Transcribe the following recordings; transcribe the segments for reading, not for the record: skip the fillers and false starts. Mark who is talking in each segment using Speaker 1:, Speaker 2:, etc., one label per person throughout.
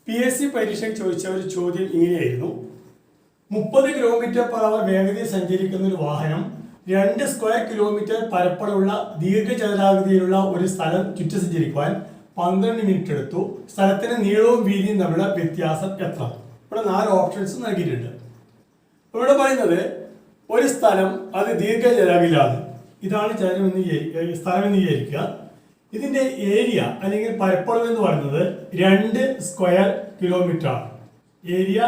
Speaker 1: PSC പരീക്ഷയ്ക്ക് ചോദിച്ച ഒരു ചോദ്യം ഇങ്ങനെയായിരുന്നു. 30 km/h വേഗതയിൽ സഞ്ചരിക്കുന്ന ഒരു വാഹനം 2 സ്ക്വയർ കിലോമീറ്റർ പരപ്പളവുള്ള ദീർഘചതുരാകൃതിയിലുള്ള ഒരു സ്ഥലം ചുറ്റി സഞ്ചരിക്കുവാൻ 12 മിനിറ്റ് എടുത്തു. സ്ഥലത്തിന്റെ നീളവും വീതിയും തമ്മിലുള്ള വ്യത്യാസം എത്ര? ഇവിടെ 4 ഓപ്ഷൻസ് നൽകിയിട്ടുണ്ട്. ഇവിടെ പറയുന്നത് ഒരു സ്ഥലം അത് ദീർഘചതുരാകൃതിയിലാണ്. ഇതാണ് സ്ഥലം എന്ന് വിചാരിക്കുക. ഇതിന്റെ ഏരിയ അല്ലെങ്കിൽ പരപ്പളവ് എന്ന് പറയുന്നത് 2 സ്ക്വയർ കിലോമീറ്റർ ആണ്. ഏരിയ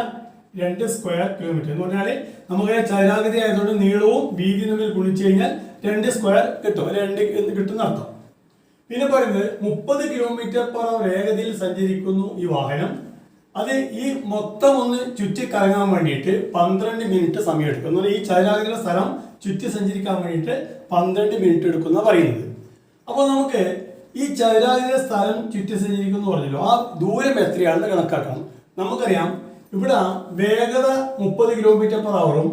Speaker 1: 2 സ്ക്വയർ കിലോമീറ്റർ എന്ന് പറഞ്ഞാൽ നമുക്ക് ചതുരാകൃതി ആയതുകൊണ്ട് നീളവും വീതിയും തമ്മിൽ ഗുണിച്ചു കഴിഞ്ഞാൽ 2 സ്ക്വയർ കിട്ടും. 2 കിട്ടുന്ന അർത്ഥം. പിന്നെ പറയുന്നത് 30 km/h വേഗതയിൽ സഞ്ചരിക്കുന്നു ഈ വാഹനം. അത് ഈ മൊത്തം ഒന്ന് ചുറ്റി കറങ്ങാൻ വേണ്ടിയിട്ട് 12 മിനിറ്റ് സമയം എടുക്കും. എന്ന് പറഞ്ഞാൽ ഈ ചതുരാകൃതിയിലുള്ള സ്ഥലം ചുറ്റി സഞ്ചരിക്കാൻ വേണ്ടിയിട്ട് 12 മിനിറ്റ് എടുക്കുന്ന പറയുന്നത്. അപ്പോൾ നമുക്ക് ഈ ചതുരാകൃതിയിലെ സ്ഥലം ചുറ്റി സഞ്ചരിക്കുന്നു പറഞ്ഞല്ലോ, ആ ദൂരം എത്രയാണെന്ന് കണക്കാക്കണം. നമുക്കറിയാം ഇവിടെ വേഗത 30 km/h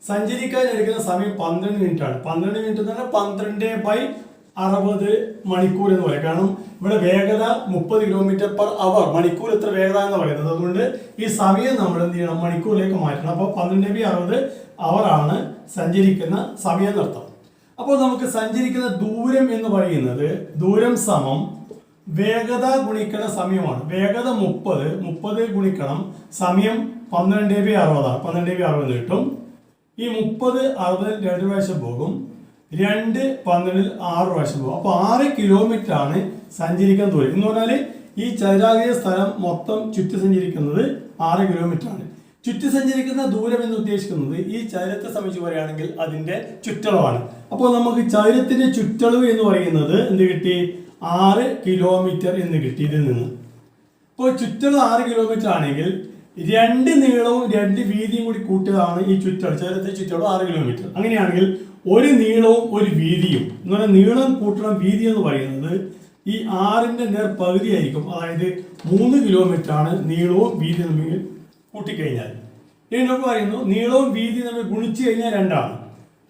Speaker 1: സഞ്ചരിക്കാൻ എടുക്കുന്ന സമയം 12 മിനിറ്റ് ആണ്. 12 മിനിറ്റ് എന്ന് പറഞ്ഞാൽ 12/60 മണിക്കൂർ എന്ന് പറയും. കാരണം ഇവിടെ വേഗത 30 km/h, മണിക്കൂർ എത്ര വേഗത എന്ന് പറയുന്നത്. അതുകൊണ്ട് ഈ സമയം നമ്മൾ എന്ത് ചെയ്യണം, മണിക്കൂറിലേക്ക് മാറ്റണം. അപ്പോൾ 12/60 ആണ് സഞ്ചരിക്കുന്ന സമയം നിർത്തം. അപ്പോൾ നമുക്ക് സഞ്ചരിക്കുന്ന ദൂരം എന്ന് പറയുന്നത് ദൂരം സമം വേഗത ഗുണിക്കണ സമയമാണ്. വേഗത 30 ഗുണിക്കണം സമയം 12/60 ആണ്. 12/60 കിട്ടും. ഈ 30 60 2 പ്രാവശ്യം പോകും. 2 12 6 പ്രാവശ്യം പോകും. അപ്പോൾ 6 കിലോമീറ്റർ ആണ് സഞ്ചരിക്കാൻ ദൂരം. എന്ന് പറഞ്ഞാൽ ഈ ചതുരാകൃതിയ സ്ഥലം മൊത്തം ചുറ്റി സഞ്ചരിക്കുന്നത് 6 കിലോമീറ്റർ ആണ്. ചുറ്റി സഞ്ചരിക്കുന്ന ദൂരം എന്ന് ഉദ്ദേശിക്കുന്നത് ഈ ചതുരത്തെ സംബന്ധിച്ച് പറയുകയാണെങ്കിൽ അതിന്റെ ചുറ്റളവാണ്. അപ്പോൾ നമുക്ക് ചതുരത്തിന്റെ ചുറ്റളവ് എന്ന് പറയുന്നത് എന്ത് കിട്ടി? 6 കിലോമീറ്റർ എന്ന് കിട്ടി ഇതിൽ നിന്ന്. അപ്പോൾ ചുറ്റളവ് 6 കിലോമീറ്റർ ആണെങ്കിൽ 2 നീളവും 2 വീതിയും കൂടി കൂട്ടിയതാണ് ഈ ചുറ്റളവ്. ചതുരത്തിന്റെ ചുറ്റളവ് 6 കിലോമീറ്റർ. അങ്ങനെയാണെങ്കിൽ ഒരു നീളവും ഒരു വീതിയും എന്ന് പറഞ്ഞാൽ നീളം കൂട്ടണം വീതി എന്ന് പറയുന്നത് ഈ 6ന്റെ നേർ പകുതി ആയിരിക്കും. അതായത് 3 കിലോമീറ്റർ ആണ് നീളവും വീതിയും തമ്മിൽ കൂട്ടിക്കഴിഞ്ഞാൽ. ഇതിനൊക്കെ പറയുന്നു നീളവും വീതിയും തമ്മിൽ ഗുണിച്ചു കഴിഞ്ഞാൽ 2 ആണ്.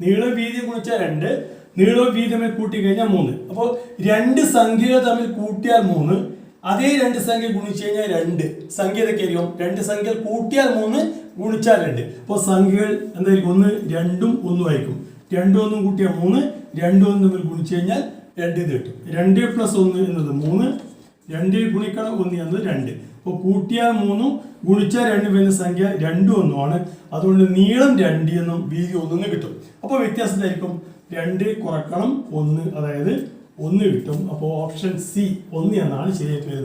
Speaker 1: നീളവും വീതിയും ഗുണിച്ചാൽ 2, നീളവും വീതി തമ്മിൽ കൂട്ടിക്കഴിഞ്ഞാൽ 3. അപ്പോൾ 2 സംഖ്യകൾ തമ്മിൽ കൂട്ടിയാൽ 3, അതേ 2 സംഖ്യ ഗുണിച്ചു കഴിഞ്ഞാൽ 2. സംഖ്യ ഏതൊക്കെ ആയിരിക്കും? 2 സംഖ്യകൾ കൂട്ടിയാൽ 3, ഗുണിച്ചാൽ 2. അപ്പോൾ സംഖ്യകൾ എന്തായിരിക്കും? 1 2 1 ആയിരിക്കും. 2 1 കൂട്ടിയാൽ 3, 2 1 തമ്മിൽ ഗുണിച്ചു കഴിഞ്ഞാൽ 2 ഇത് കിട്ടും. 2 + 1 എന്നത് 3, 2 ഗുണിക്കണം 1 എന്നത് 2. അപ്പോൾ കൂട്ടിയാൽ 3, ഗുണിച്ചാൽ 2 വരുന്ന സംഖ്യ 2 1 ആണ്. അതുകൊണ്ട് നീളം 2 എന്നും വീതി 1 എന്ന് കിട്ടും. അപ്പോൾ വ്യത്യാസം എന്തായിരിക്കും? 2 കുറക്കണം 1, അതായത് 1 കിട്ടും. അപ്പോൾ ഓപ്ഷൻ സി 1 എന്നാണ് ശരിയായിട്ട് വരുന്നത്.